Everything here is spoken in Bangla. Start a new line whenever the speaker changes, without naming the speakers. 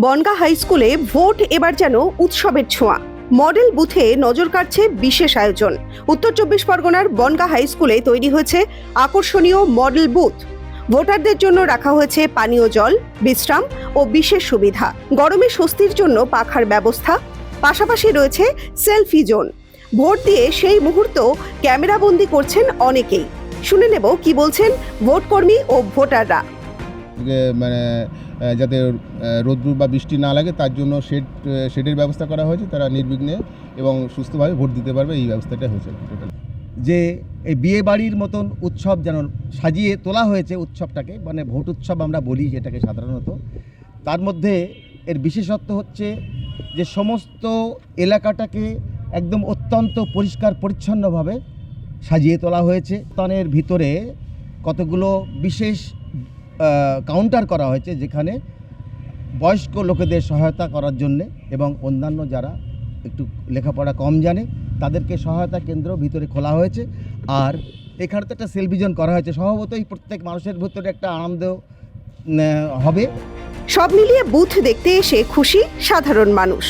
বনগাঁ হাই স্কুলে ভোট এবার যেন উৎসবের ছোঁয়া। মডেল বুথে নজর কাটছে বিশেষ আয়োজন। উত্তর চব্বিশ পরগনার বনগাঁ হাই স্কুলে তৈরি হয়েছে আকর্ষণীয় মডেল বুথ। ভোটারদের জন্য রাখা হয়েছে পানীয় জল, বিশ্রাম ও বিশেষ সুবিধা। গরমে স্বস্তির জন্য পাখার ব্যবস্থা, পাশাপাশি রয়েছে সেলফি জোন। ভোট দিয়ে সেই মুহূর্ত ক্যামেরাবন্দি করছেন অনেকেই। শুনে নেব কি বলছেন ভোটকর্মী ও ভোটাররা।
মানে যাতে রোদ্দুর বা বৃষ্টি না লাগে তার জন্য শেডের ব্যবস্থা করা হয়েছে। তারা নির্বিঘ্নে এবং সুস্থভাবে ভোট দিতে পারবে, এই ব্যবস্থাটা হয়েছে।
যে এই বিয়ে বাড়ির মতন উৎসব যেন সাজিয়ে তোলা হয়েছে উৎসবটাকে, মানে ভোট উৎসব আমরা বলি যেটাকে সাধারণত। তার মধ্যে এর বিশেষত্ব হচ্ছে যে সমস্ত এলাকাটাকে একদম অত্যন্ত পরিষ্কার পরিচ্ছন্নভাবে সাজিয়ে তোলা হয়েছে। তানের ভিতরে কতগুলো বিশেষ কাউন্টার করা হয়েছে, যেখানে বয়স্ক লোকেদের সহায়তা করার জন্যে এবং অন্যান্য যারা একটু লেখাপড়া কম জানে তাদেরকে সহায়তা কেন্দ্র ভিতরে খোলা হয়েছে। আর এখানে তো একটা সেলফিজন করা হয়েছে। স্বভাবতই প্রত্যেক মানুষের ভিতরে একটা আনন্দ হবে।
সব মিলিয়ে বুথ দেখতে এসে খুশি সাধারণ মানুষ।